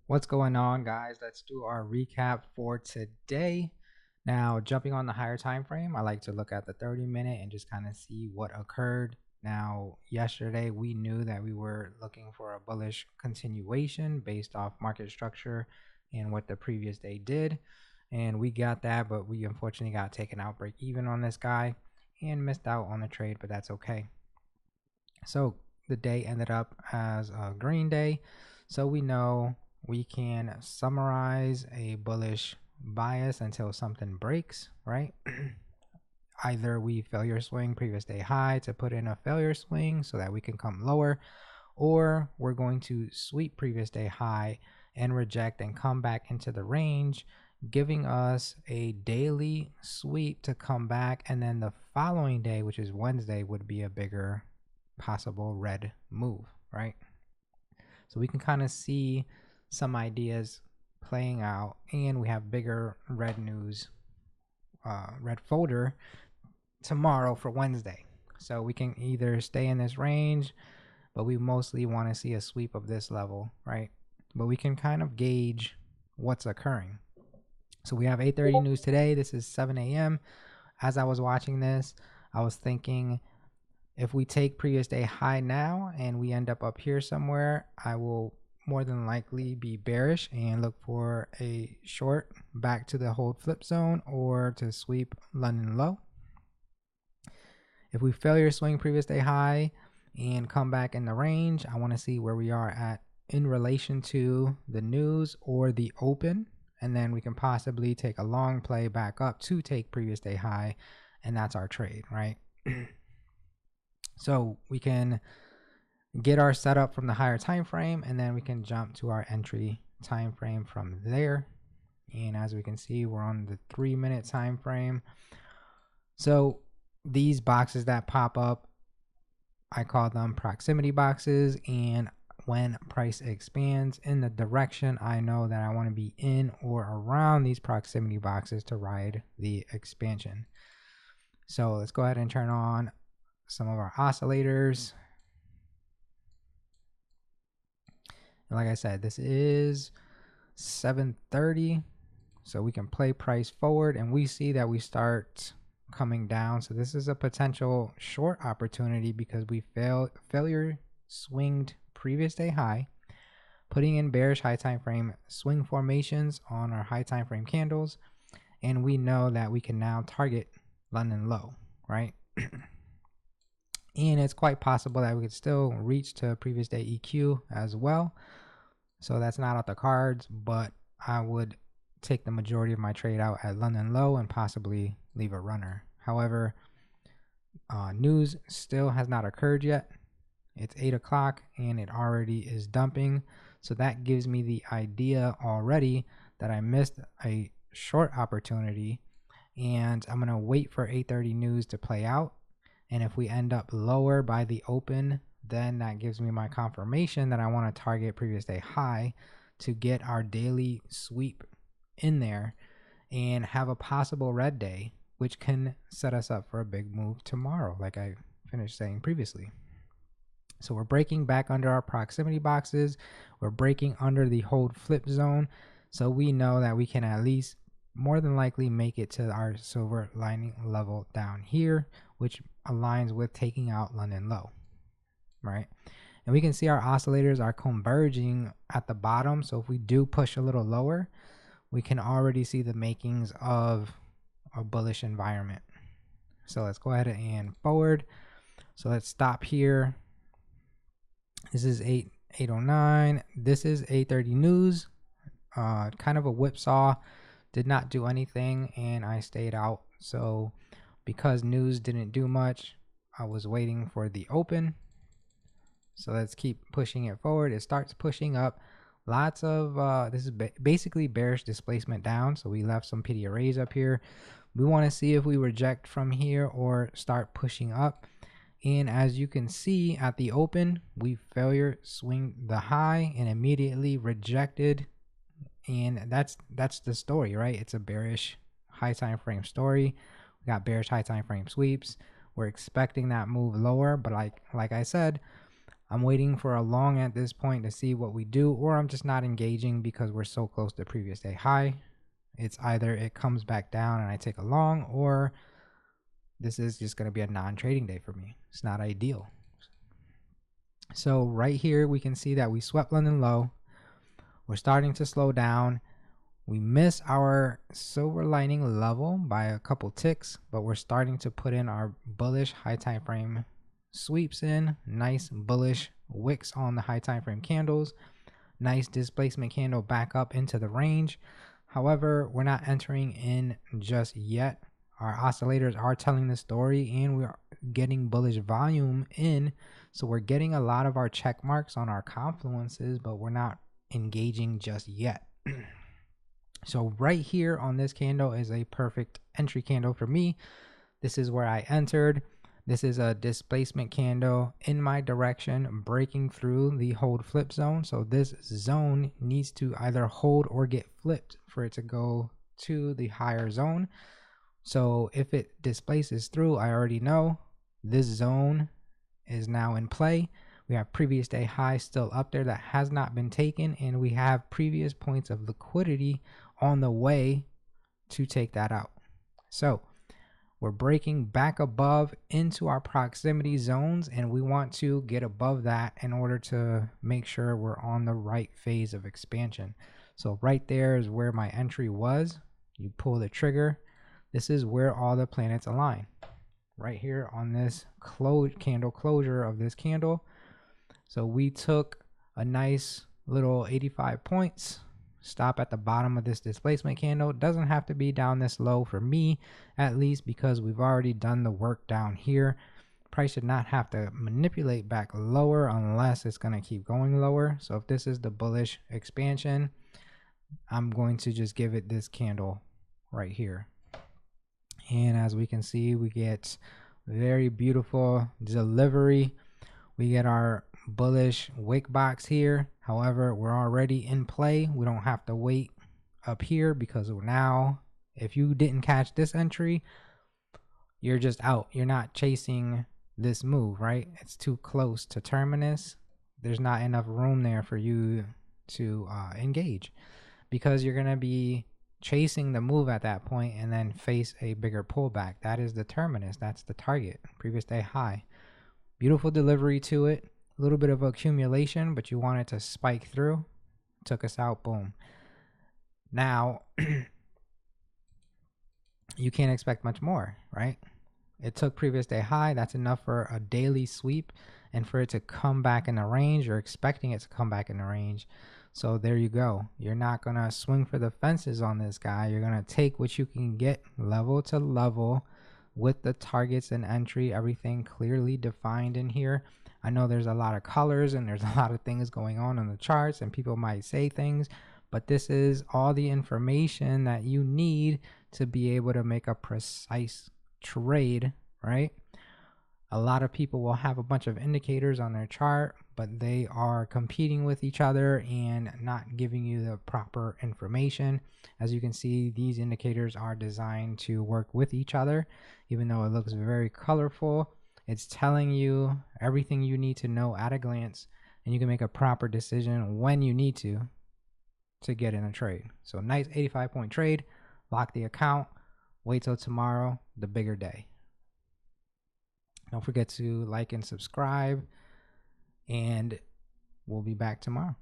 What's going on, guys? Let's do our recap for today. Now, jumping on the higher time frame, I like to look at the 30-minute and just kind of see what occurred. Now, yesterday we knew that we were looking for a bullish continuation based off market structure and what the previous day did. And we got that, but we unfortunately got taken out break even on this guy and missed out on the trade, but that's okay. So the day ended up as a green day. So we know we can summarize a bullish bias until something breaks, right? Either we failure swing previous day high to put in a failure swing so that we can come lower, or we're going to sweep previous day high and reject and come back into the range, giving us a daily sweep to come back. And then the following day, which is Wednesday, would be a bigger possible red move, right? So we can kind of see some ideas playing out, and we have bigger red news, red folder tomorrow for Wednesday. So we can either stay in this range, but we mostly want to see a sweep of this level, right? But we can kind of gauge what's occurring. So we have 8:30 news today. This is 7 a.m. As I was watching this, I was thinking, if we take previous day high now and we end up here somewhere, I will more than likely be bearish and look for a short back to the hold flip zone or to sweep London low. If we failure swing previous day high and come back in the range, I want to see where we are at in relation to the news or the open, and then we can possibly take a long play back up to take previous day high, and that's our trade, right? So we can get our setup from the higher time frame, and then we can jump to our entry time frame from there. And as we can see, we're on the 3-minute time frame. So these boxes that pop up, I call them proximity boxes, and when price expands in the direction I know that I want to be in or around these proximity boxes to ride the expansion. So let's go ahead and turn on some of our oscillators. And like I said, this is 7:30, so we can play price forward, and we see that we start coming down. So this is a potential short opportunity because we failure swinged previous day high, putting in bearish high time frame swing formations on our high time frame candles, and we know that we can now target London low, right? And it's quite possible that we could still reach to previous day EQ as well. So that's not out the cards, but I would take the majority of my trade out at London low and possibly leave a runner. However, news still has not occurred yet. It's 8 o'clock and it already is dumping. So that gives me the idea already that I missed a short opportunity, and I'm going to wait for 8:30 news to play out. And if we end up lower by the open, then that gives me my confirmation that I want to target previous day high to get our daily sweep in there and have a possible red day, which can set us up for a big move tomorrow, like I finished saying previously. So we're breaking back under our proximity boxes. We're breaking under the hold flip zone. So we know that we can at least more than likely make it to our silver lining level down here, which aligns with taking out London low, right? And we can see our oscillators are converging at the bottom. So if we do push a little lower, we can already see the makings of a bullish environment. So let's go ahead and forward. So let's stop here. This is 8:09. This is 8:30 news. Kind of a whipsaw. Did not do anything, and I stayed out. So because news didn't do much, I was waiting for the open. So let's keep pushing it forward. It starts pushing up. Lots of this is basically bearish displacement down. So we left some PD arrays up here. We want to see if we reject from here or start pushing up. And as you can see at the open, we failure swing the high and immediately rejected. And that's the story, right? It's a bearish high time frame story. We got bearish high time frame sweeps. We're expecting that move lower, but like I said, I'm waiting for a long at this point to see what we do, or I'm just not engaging because we're so close to previous day high. It's either it comes back down and I take a long, or this is just going to be a non-trading day for me. It's not ideal. So right here, we can see that we swept London low. We're starting to slow down. We miss our silver lining level by a couple ticks, but we're starting to put in our bullish high time frame sweeps in. Nice bullish wicks on the high time frame candles. Nice displacement candle back up into the range. However, we're not entering in just yet. Our oscillators are telling the story, and we're getting bullish volume in. So we're getting a lot of our check marks on our confluences, but we're not engaging just yet. So right here on this candle is a perfect entry candle for me. This is where I entered. This is a displacement candle in my direction, breaking through the hold flip zone. So this zone needs to either hold or get flipped for it to go to the higher zone. So if it displaces through, I already know this zone is now in play. We have previous day high still up there that has not been taken, and we have previous points of liquidity on the way to take that out. So we're breaking back above into our proximity zones, and we want to get above that in order to make sure we're on the right phase of expansion. So right there is where my entry was. You pull the trigger. This is where all the planets align. Right here on this candle closure of this candle. So we took a nice little 85 points. Stop at the bottom of this displacement candle. It doesn't have to be down this low for me, at least, because we've already done the work down here. Price should not have to manipulate back lower unless it's going to keep going lower. So if this is the bullish expansion, I'm going to just give it this candle right here. And as we can see, we get very beautiful delivery. We get our bullish wick box here. However, we're already in play. We don't have to wait up here because now, if you didn't catch this entry, you're just out. You're not chasing this move, right? It's too close to terminus. There's not enough room there for you to engage, because you're going to be chasing the move at that point and then face a bigger pullback. That is the terminus. That's the target. Previous day high. Beautiful delivery to it. A little bit of accumulation, but you want it to spike through. Took us out. Boom. Now, you can't expect much more, right? It took previous day high. That's enough for a daily sweep, and for it to come back in the range, you're expecting it to come back in the range. So there you go. You're not going to swing for the fences on this guy. You're going to take what you can get level to level with the targets and entry, everything clearly defined in here. I know there's a lot of colors and there's a lot of things going on in the charts, and people might say things, but this is all the information that you need to be able to make a precise trade, right? A lot of people will have a bunch of indicators on their chart, but they are competing with each other and not giving you the proper information. As you can see, these indicators are designed to work with each other. Even though it looks very colorful, it's telling you everything you need to know at a glance, and you can make a proper decision when you need to get in a trade. So nice 85-point trade. Lock the account. Wait till tomorrow, the bigger day. Don't forget to like and subscribe, and we'll be back tomorrow.